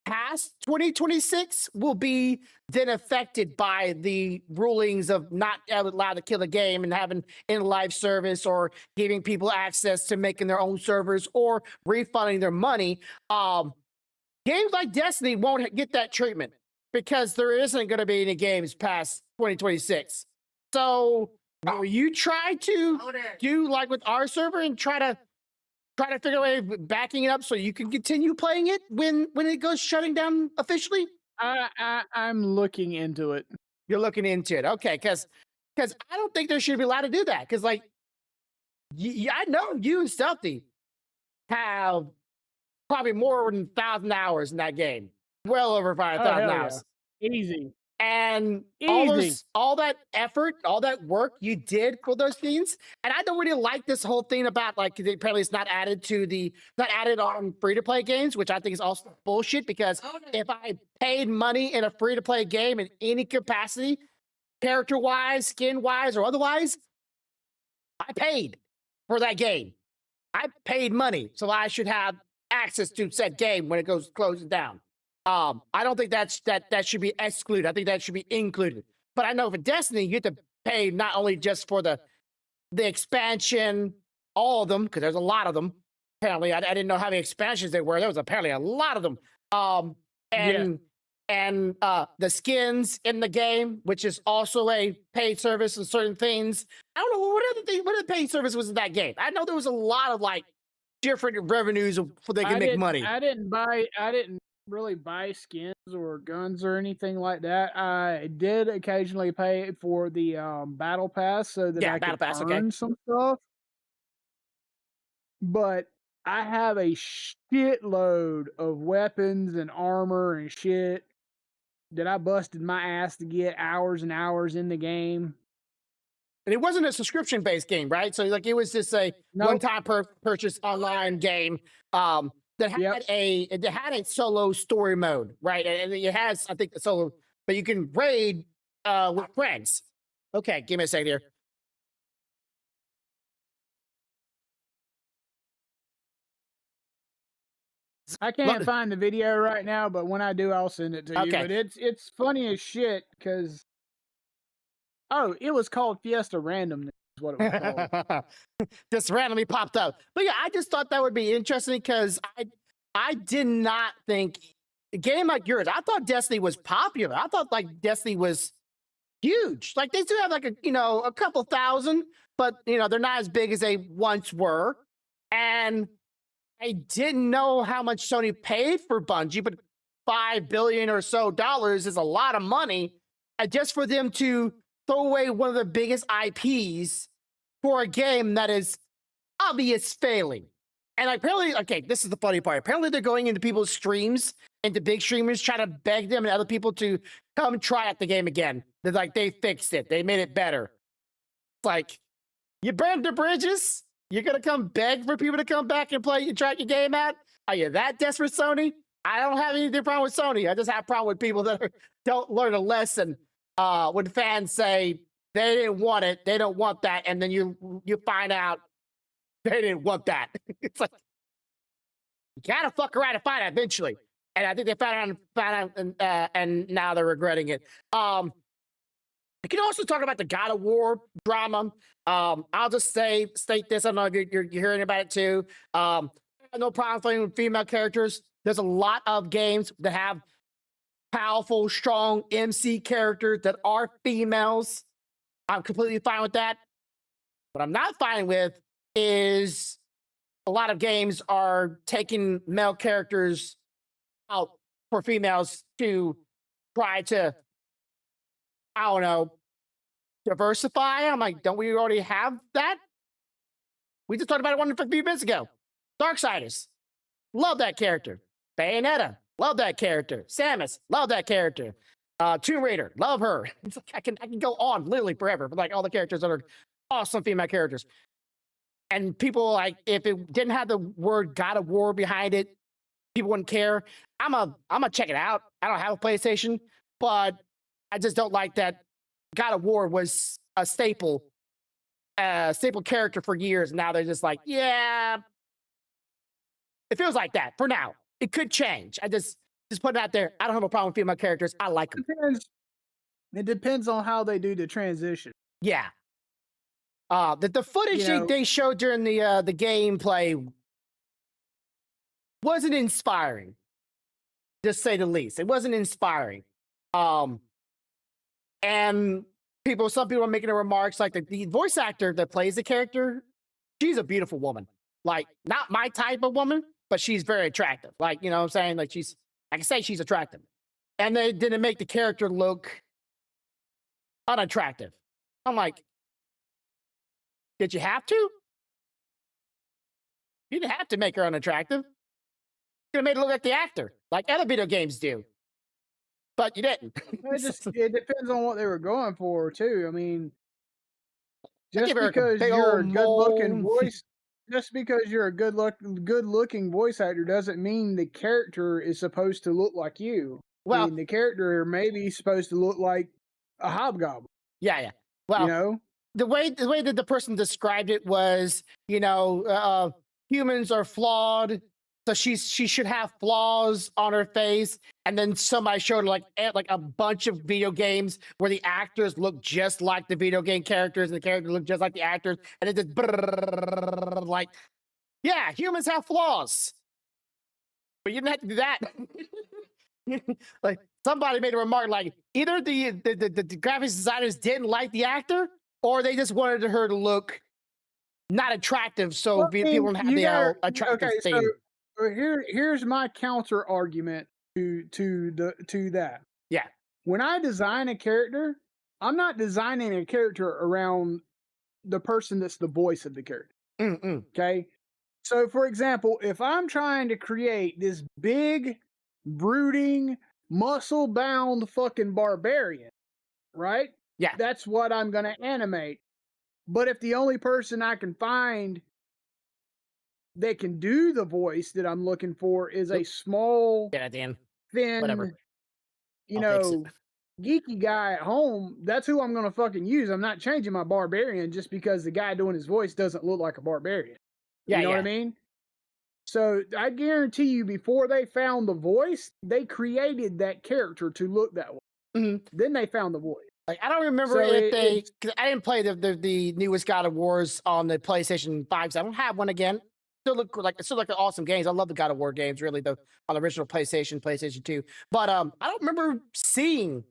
past 2026 will be then affected by the rulings of not allowed to kill a game and having in live service or giving people access to making their own servers or refunding their money. Games like Destiny won't get that treatment because there isn't going to be any games past 2026. So will you try to do like with our server and try to figure a way of backing it up so you can continue playing it when it goes shutting down officially? I'm looking into it. You're looking into it, okay? Because I don't think they should be allowed to do that. Because like, I know you and Stealthy have probably more than 1,000 hours in that game. Well over 5,000 hours. Yeah. Easy. And Easy. all that effort, all that work you did for those things. And I don't really like this whole thing about like apparently it's not added on free-to-play games, which I think is also bullshit because if I paid money in a free-to-play game in any capacity, character-wise, skin-wise, or otherwise, I paid for that game. I paid money, so I should have access to said game when it closes down. I don't think that should be excluded. I think that should be included. But I know for Destiny, you have to pay not only just for the expansion, all of them, because there's a lot of them. Apparently, I didn't know how many expansions there were. There was apparently a lot of them. And the skins in the game, which is also a paid service and certain things. I don't know what other paid service was in that game. I know there was a lot of like different revenues so they can make money. I didn't really buy skins or guns or anything like that. I did occasionally pay for the battle pass so that Yeah, I battle could pass, okay. earn some stuff. But I have a shitload of weapons and armor and shit that I busted my ass to get hours and hours in the game. And it wasn't a subscription based game, right? So like it was just a Nope. one-time purchase online game that had Yep. a solo story mode, right? And it has, I think, the solo, but you can raid with friends. Okay, give me a second here. I can't find the video right now, but when I do, I'll send it to you. Okay. But it's funny as shit because it was called Fiesta Randomness. Is what it was called. Just randomly popped up. But yeah, I just thought that would be interesting because I did not think a game like yours, I thought Destiny was popular. I thought like Destiny was huge. Like they still have like a couple thousand, but they're not as big as they once were. And I didn't know how much Sony paid for Bungie, but $5 billion or so is a lot of money. And just for them to throw away one of the biggest IPs for a game that is obvious failing. And apparently, okay, this is the funny part. Apparently, they're going into people's streams, into big streamers, trying to beg them and other people to come try out the game again. They're like, they fixed it. They made it better. It's like, you burned the bridges? You're going to come beg for people to come back and play and try your game out? Are you that desperate, Sony? I don't have any problem with Sony. I just have a problem with people that don't learn a lesson when fans say they didn't want it, they don't want that, and then you find out they didn't want that. It's like, you gotta fuck around and find out eventually. And I think they found out, and now they're regretting it. I can also talk about the God of War drama. I'll just state this. I don't know if you're hearing about it too. I have no problem playing with female characters. There's a lot of games that have powerful, strong MC characters that are females. I'm completely fine with that. What I'm not fine with is a lot of games are taking male characters out for females to try to, I don't know, diversify. I'm like, don't we already have that? We just talked about it a few minutes ago. Darksiders, love that character. Bayonetta, love that character. Samus, love that character. Tomb Raider, love her. It's like I can go on literally forever, but like all the characters that are awesome female characters. And people like, if it didn't have the word God of War behind it, people wouldn't care. I'm gonna check it out. I don't have a PlayStation, but I just don't like that God of War was a staple character for years. Now they're just like, yeah, it feels like that for now. It could change. I just put it out there. I don't have a problem with female characters. I like them. It depends on how they do the transition. Yeah. The footage they showed during the gameplay wasn't inspiring, to say the least. It wasn't inspiring. And some people are making the remarks like the voice actor that plays the character, she's a beautiful woman. Like, not my type of woman, but she's very attractive. Like, you know what I'm saying? Like, I can say she's attractive. And they didn't make the character look unattractive. I'm like, did you have to? You didn't have to make her unattractive. You could have made her look like the actor, like other video games do. But you didn't. It depends on what they were going for, too. I mean, just give her a because big you're a old good-looking mole. voice, just because you're a good-looking voice actor doesn't mean the character is supposed to look like you. I Well, mean, the character may be supposed to look like a hobgoblin. yeah. Well, the way that the person described it was, humans are flawed, so she should have flaws on her face. And then somebody showed like a bunch of video games where the actors look just like the video game characters, and the characters look just like the actors, and it just like, yeah, humans have flaws, but you didn't have to do that. Like, somebody made a remark like either the graphics designers didn't like the actor, or they just wanted her to look not attractive, so Well, I mean, people don't have you the got attractive okay. So thing. here's my counter argument to that. Yeah. When I design a character, I'm not designing a character around the person that's the voice of the character. Mm-mm. Okay. So, for example, if I'm trying to create this big, brooding, muscle bound fucking barbarian, right? Yeah. That's what I'm going to animate. But if the only person I can find that can do the voice that I'm looking for is a Oop. small, Get it, Dan. Whatever. thin, you I'll fix it. know, geeky guy at home, that's who I'm going to fucking use. I'm not changing my barbarian just because the guy doing his voice doesn't look like a barbarian. Yeah, You know what yeah. I mean? So I guarantee you, before they found the voice, they created that character to look that way. Mhm. Then they found the voice. Like, I don't remember So if they, it's because I didn't play the newest God of Wars on the PlayStation 5, so I don't have one again. Still like an awesome games. I love the God of War games, really, the on the original PlayStation, PlayStation 2. But I don't remember seeing,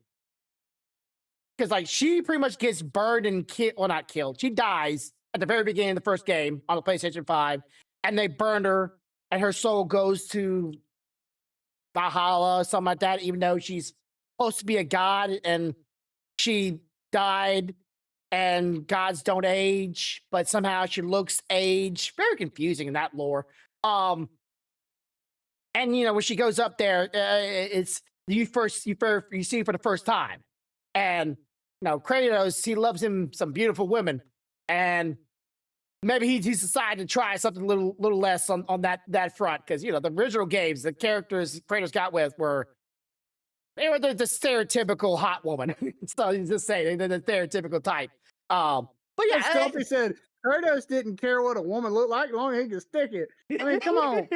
because like she pretty much gets burned and killed, well, not killed. She dies at the very beginning of the first game on the PlayStation 5, and they burned her, and her soul goes to Valhalla, something like that, even though she's supposed to be a god and she died, and gods don't age, but somehow she looks age. Very confusing in that lore. And you know, when she goes up there, it's you see for the first time, and you know, Kratos, he loves him some beautiful women, and maybe he's decided to try something a little less on that front, because you know, the original games, the characters Kratos got with were, they were the stereotypical hot woman. So you just say they're the stereotypical type. But yeah, as Stumpy said, Kratos didn't care what a woman looked like as long as he could stick it. I mean, come on.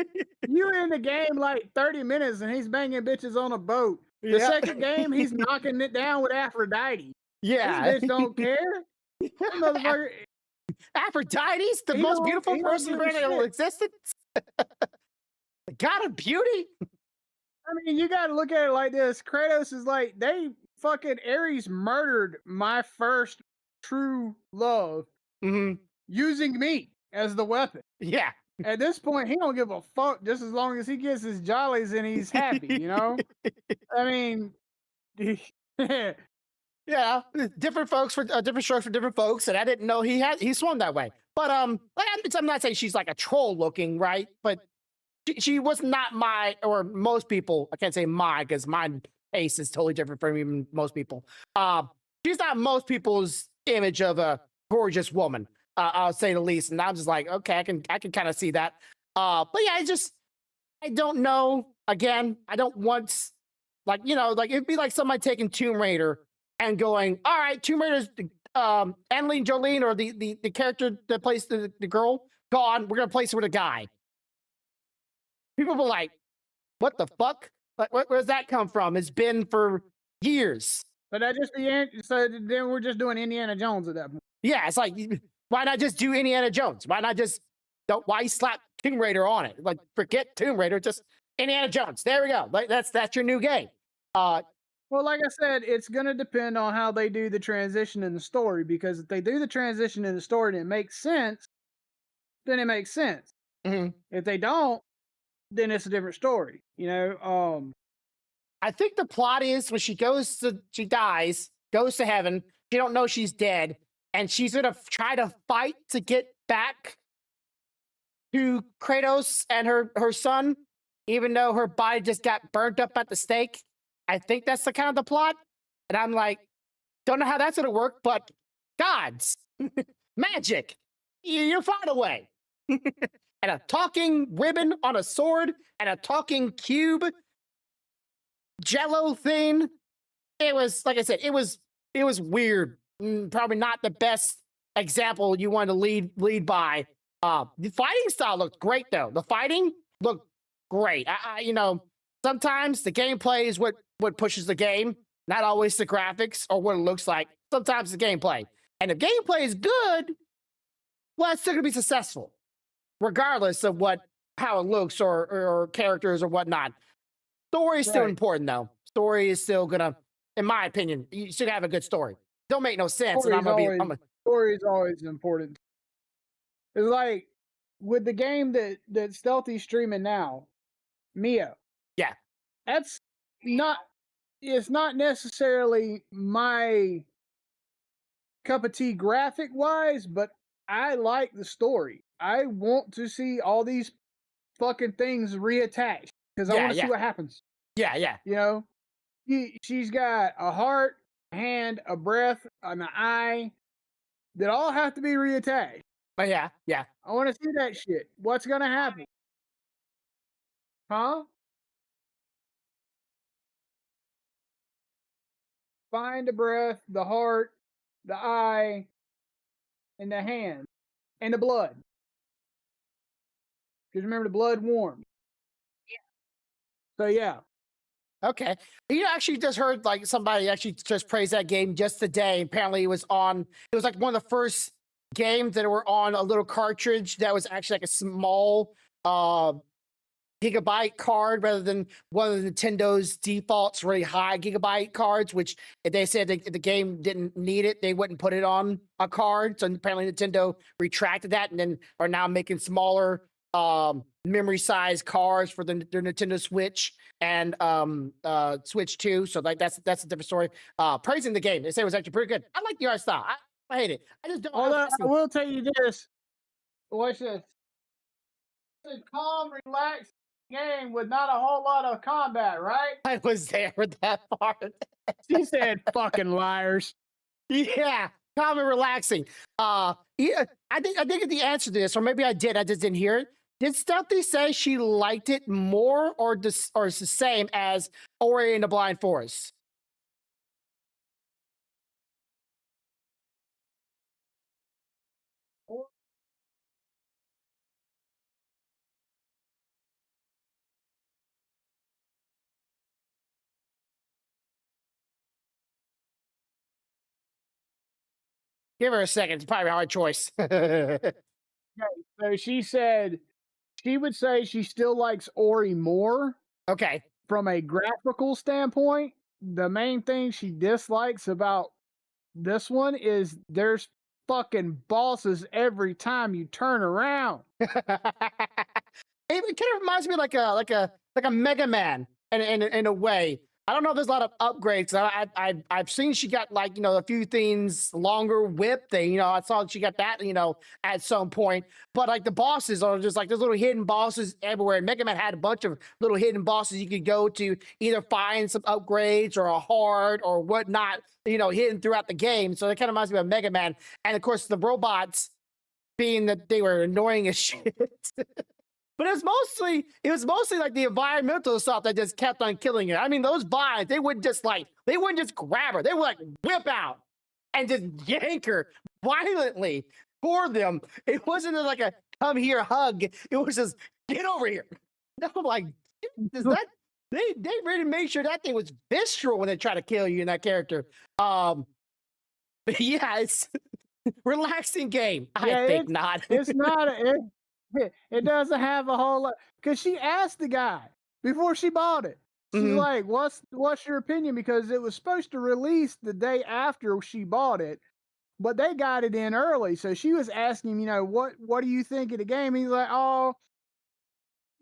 You in the game like 30 minutes and he's banging bitches on a boat. The Yeah. second game, he's knocking it down with Aphrodite. Yeah. This bitch don't care. That motherfucker, Aphrodite's the he most don't, beautiful he don't person give a in shit. existence. The god of beauty. I mean, you got to look at it like this. Kratos is like, they fucking Ares murdered my first true love Hmm. using me as the weapon. Yeah. At this point, he don't give a fuck just as long as he gets his jollies and he's happy, you know? I mean, yeah, Yeah. Different folks for different strokes for different folks, and I didn't know he swung that way. But like, I'm not saying she's like a troll looking, right? But she was not my, or most people, I can't say my, because my taste is totally different from even most people. She's not most people's image of a gorgeous woman, I'll say the least. And I'm just like, okay, I can kind of see that. But yeah, I don't know. Again, I don't want, like, you know, like it'd be like somebody taking Tomb Raider and going, all right, Tomb Raider's Angelina Jolie, or the character that plays the girl, gone. We're gonna place her with a guy. People were like, what the fuck? Like, where's that come from? It's been for years. but that just be so then we're just doing Indiana Jones at that point. Yeah, it's like, why not just do Indiana Jones? Why not just, don't, why slap Tomb Raider on it? Like, forget Tomb Raider, just Indiana Jones. There we go. Like, that's your new game. Well, like I said, it's gonna depend on how they do the transition in the story, because if they do the transition in the story and it makes sense, then it makes sense. Mhm. If they don't, then it's a different story. You know, I think the plot is when she dies, goes to heaven. She don't know she's dead, and she's gonna try to fight to get back to Kratos and her son, even though her body just got burnt up at the stake. I think that's the kind of the plot, and I'm like, don't know how that's gonna work, but gods, magic, you'll find a way. And a talking ribbon on a sword and a talking cube jello thing. It was, like I said, it was weird. Probably not the best example you want to lead by. The fighting style looked great though. The fighting looked great. You know, sometimes the gameplay is what pushes the game, not always the graphics or what it looks like. Sometimes the gameplay. And if gameplay is good, well, it's still gonna be successful, regardless of how it looks or characters or whatnot. Story is still Right. important though. Story is still gonna, in my opinion, you should have a good story. Don't make no sense. And I'm gonna be, story is always important. It's like with the game that Stealthy's streaming now, Mio. Yeah. That's not. It's not necessarily my cup of tea graphic wise, but I like the story. I want to see all these fucking things reattached because I Yeah, want to see yeah. what happens. Yeah. You know, she's got a heart, a hand, a breath, an eye that all have to be reattached. But yeah. I want to see that shit. What's gonna happen? Huh? Find the breath, the heart, the eye, and the hand, and the blood. Because remember, the blood warms. So yeah. Okay. You actually just heard like somebody actually just praised that game just today. Apparently it was like one of the first games that were on a little cartridge that was actually like a small gigabyte card rather than one of Nintendo's defaults really high gigabyte cards, which if they said the game didn't need it, they wouldn't put it on a card. So apparently Nintendo retracted that and then are now making smaller memory size cards for their Nintendo Switch and Switch 2. So like that's a different story. Praising the game. They say it was actually pretty good. I like the art style. I hate it. I just don't. Although I will tell you this. Watch this. It's a calm, relaxed game with not a whole lot of combat, right? I was there for that part. She said fucking liars. Yeah, calm and relaxing. Yeah, I think the answer to this, or maybe I did, I just didn't hear it. Did Stealthy say she liked it more or it's the same as Ori and the Blind Forest? Give her a second. It's probably a hard choice. So she said she would say she still likes Ori more Okay. from a graphical standpoint. The main thing she dislikes about this one is there's fucking bosses every time you turn around. It kind of reminds me like a Mega Man in a way. I don't know if there's a lot of upgrades. I've seen she got like a few things longer whip thing. I saw she got that at some point. But like the bosses are just like there's little hidden bosses everywhere. And Mega Man had a bunch of little hidden bosses you could go to either find some upgrades or a heart or whatnot. Hidden throughout the game. So it kind of reminds me of Mega Man. And of course the robots, being that they were annoying as shit. But it was mostly like the environmental stuff that just kept on killing her. I mean, those vines, they wouldn't just grab her. They would like whip out and just yank her violently toward them. It wasn't like a come here hug. It was just get over here. And I'm like, is that they really made sure that thing was visceral when they try to kill you in that character. But yeah, it's relaxing game. I think not. It's not. It doesn't have a whole lot because she asked the guy before she bought it. She's like, "What's your opinion?" Because it was supposed to release the day after she bought it, but they got it in early. So she was asking, what do you think of the game? He's like, "Oh,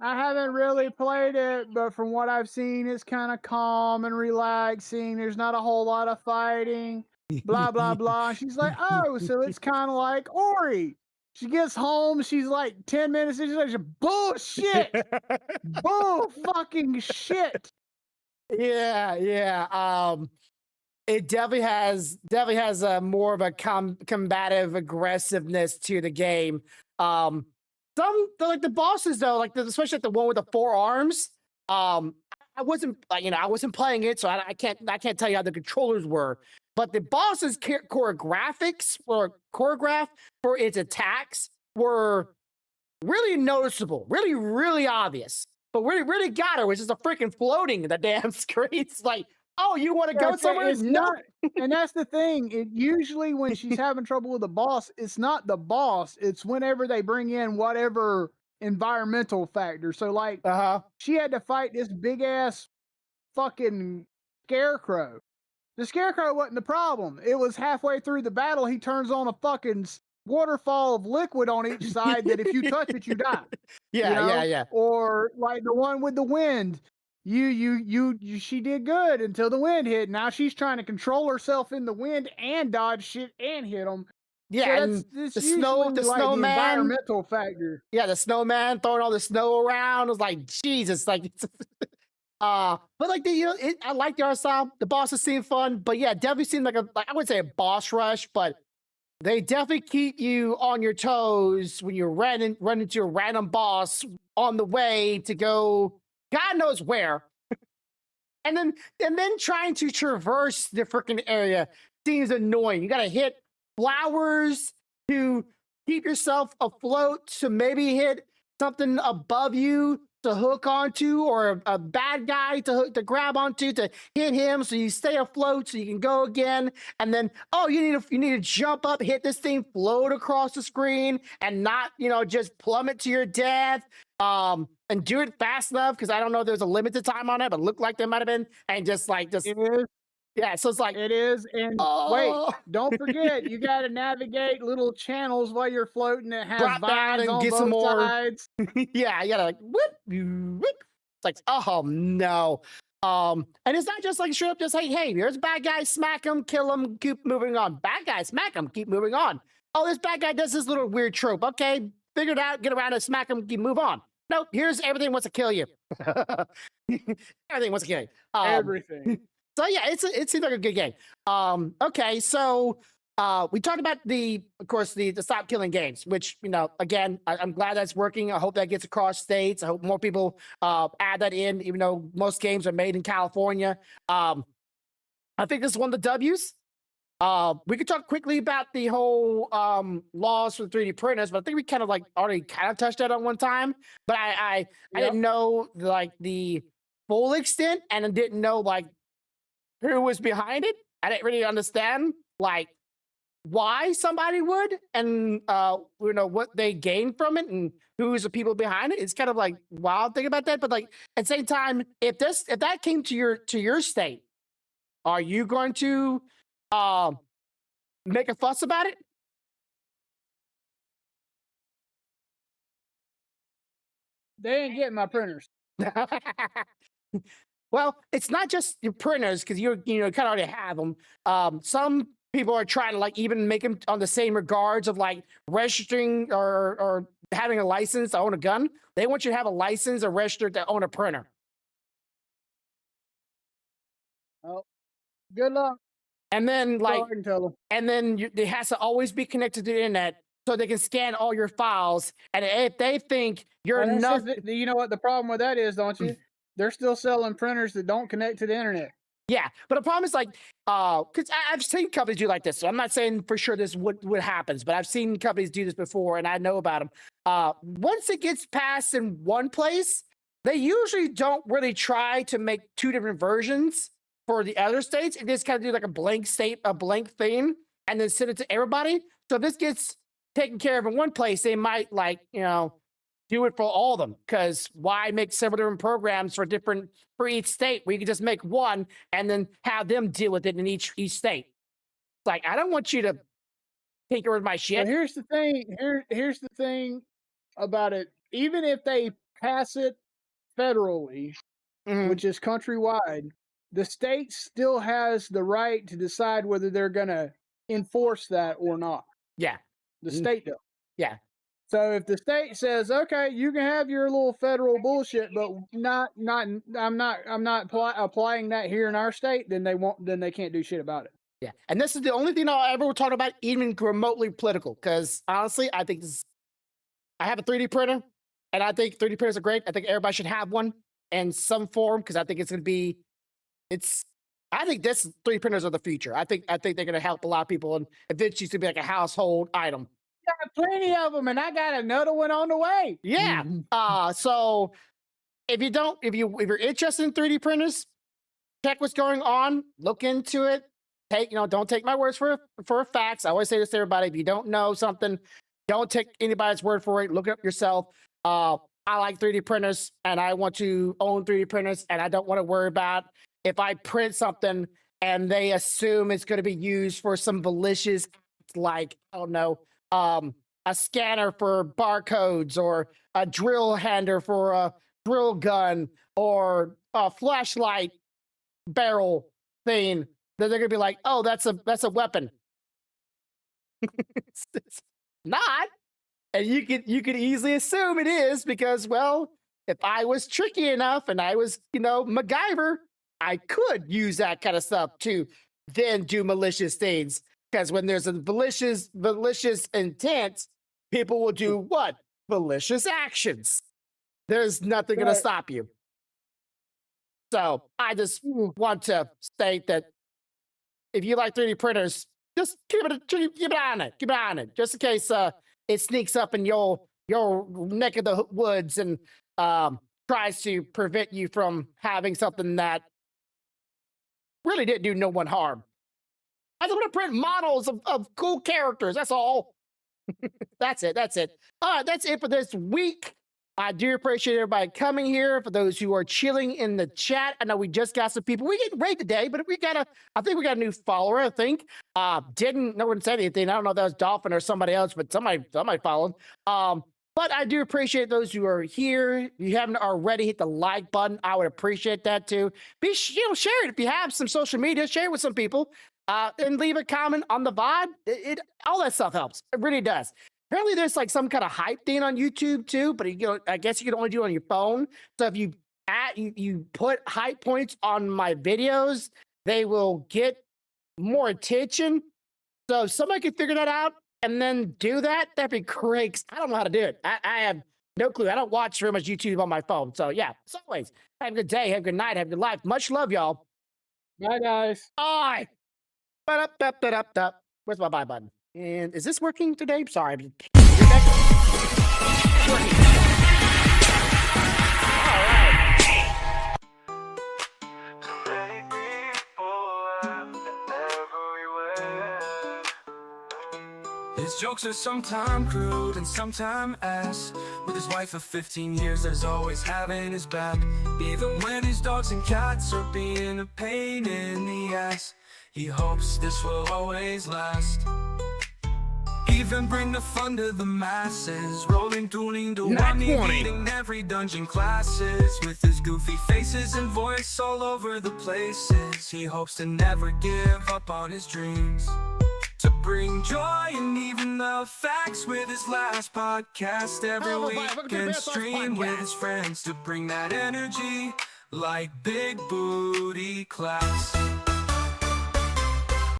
I haven't really played it, but from what I've seen, it's kind of calm and relaxing. There's not a whole lot of fighting." Blah blah blah. And she's like, "Oh, so it's kind of like Ori." She gets home, she's like 10 minutes into it, she's like, bullshit! Bull fucking shit! Yeah. It definitely has more of a combative aggressiveness to the game. Like the bosses though, especially like the one with the 4 arms. I wasn't playing it, so I can't tell you how the controllers were. But the boss's choreographed for its attacks were really noticeable, really obvious. But really got her was just a freaking floating in the damn screen. It's like, oh, you want to go somewhere? No. And that's the thing. It usually when she's having trouble with the boss, it's not the boss. It's whenever they bring in whatever environmental factor. So like, she had to fight this big ass fucking scarecrow. The scarecrow wasn't the problem. It was halfway through the battle, he turns on a fucking waterfall of liquid on each side that if you touch it, you die. Yeah. Or like the one with the wind. She did good until the wind hit. Now she's trying to control herself in the wind and dodge shit and hit them. Yeah, So and that's the usually the like the snowman. environmental factor. Yeah, the snowman throwing all the snow around. It was like Jesus, like but like I like the art style. The bosses seem fun, but yeah, definitely seemed like I wouldn't say a boss rush, but they definitely keep you on your toes when you run into a random boss on the way to go God knows where. And then trying to traverse the freaking area seems annoying. You gotta hit flowers to keep yourself afloat, to maybe hit something above you to hook onto, or a bad guy to grab onto to hit him so you stay afloat so you can go again. And then you need to jump up, hit this thing, float across the screen, and not just plummet to your death. And do it fast enough, because I don't know if there's a limited time on it, but it looked like there might have been. And just It is. yeah, so it's like It is. And wait, don't forget, you got to navigate little channels while you're floating that has drop down vines and on get some both more. sides. Yeah, you gotta like whoop. It's like, oh no. And it's not just like straight up just like, hey, here's a bad guy, smack him, kill him, keep moving on. Bad guy, smack him, keep moving on. Oh, this bad guy does this little weird trope. Okay, figure it out, get around it, smack him, keep move on. Nope, here's everything wants to kill you. Everything wants to kill you. Everything. So yeah, it seems like a good game. Okay, so we talked about of course, the stop killing games, which again, I'm glad that's working. I hope that gets across states. I hope more people add that in, even though most games are made in California. I think this is one of the W's. We could talk quickly about the whole laws for 3D printers, but I think we kind of already touched that on one time. But I didn't know like the full extent, and I didn't know like who was behind it. I didn't really understand like why somebody would, and what they gain from it, and who's the people behind it. It's kind of like wild thing about that. But like at the same time, if that came to your state, are you going to make a fuss about it? They ain't getting my printers. Well, it's not just your printers, because you kind of already have them. Some people are trying to like even make them on the same regards of like registering or having a license to own a gun. They want you to have a license or registered to own a printer. Oh, good luck. And then like, I can tell them. and then it has to always be connected to the internet so they can scan all your files. And if they think you're enough, You know what the problem with that is, don't you? They're still selling printers that don't connect to the internet. yeah. But the problem is like, because I've seen companies do like this. So I'm not saying for sure this what happens, but I've seen companies do this before, and I know about them. Once it gets passed in one place, they usually don't really try to make two different versions for the other states. It just kind of do like a blank thing, and then send it to everybody. So if this gets taken care of in one place, they might do it for all of them, because why make several different programs for each state? We could just make one and then have them deal with it in each state. It's like, I don't want you to tinker with my shit. Well, here's the thing. Here's the thing about it. Even if they pass it federally, which is countrywide, the state still has the right to decide whether they're going to enforce that or not. Yeah. The state does. Yeah. So if the state says, "Okay, you can have your little federal bullshit, but I'm not applying that here in our state," then they can't do shit about it. Yeah. And this is the only thing I'll ever talk about even remotely political, because honestly, I think I have a 3D printer, and I think 3D printers are great. I think everybody should have one in some form, because I think it's going to be, I think 3D printers are the future. I think they're going to help a lot of people, and eventually it's going to be like a household item. Got plenty of them, and I got another one on the way. Yeah. So if you're interested in 3D printers, check what's going on, look into it. Don't take my words for facts. I always say this to everybody: if you don't know something, don't take anybody's word for it. Look it up yourself. I like 3D printers, and I want to own 3D printers, and I don't want to worry about if I print something and they assume it's going to be used for some malicious, like, I don't know, a scanner for barcodes, or a drill hander for a drill gun, or a flashlight barrel thing, then they're gonna be like, "Oh, that's a weapon." It's not, and you could easily assume it is because, well, if I was tricky enough and I was, MacGyver, I could use that kind of stuff to then do malicious things. Because when there's a malicious intent, people will do what? Malicious actions. There's nothing going to Right. stop you. So I just want to state that if you like 3D printers, just keep it on it. Keep it on it. Just in case it sneaks up in your neck of the woods and tries to prevent you from having something that really didn't do no one harm. I just want to print models of cool characters. That's all. That's it. That's it. All right, that's it for this week. I do appreciate everybody coming here. For those who are chilling in the chat, I know we just got some people. We getting great today, but I think we got a new follower. I think no one said anything. I don't know if that was Dolphin or somebody else, but somebody followed. But I do appreciate those who are here. If you haven't already, hit the like button. I would appreciate that too. Share it if you have some social media. Share it with some people, and leave a comment on the VOD. All that stuff helps. It really does. Apparently, there's like some kind of hype thing on YouTube too, but I guess you can only do it on your phone. So if you put hype points on my videos, they will get more attention. So if somebody could figure that out and then do that, that'd be great. 'Cause I don't know how to do it. I have no clue. I don't watch very much YouTube on my phone. So yeah, as always, have a good day, have a good night, have a good life. Much love, y'all. Bye, guys. Bye. Ba-da-da-da-da-da. Where's my bye button? And is this working today? Sorry. You're back. Working. All right. His jokes are sometimes crude and sometimes ass. With his wife of 15 years, there's always having his back. Even when his dogs and cats are being a pain in the ass, he hopes this will always last. Even bring the fun to the masses, rolling, dueling, beating every dungeon classes. With his goofy faces and voice all over the places, he hopes to never give up on his dreams, to bring joy and even the facts with his last podcast every week, and stream with his friends to bring that energy like Big Booty Class.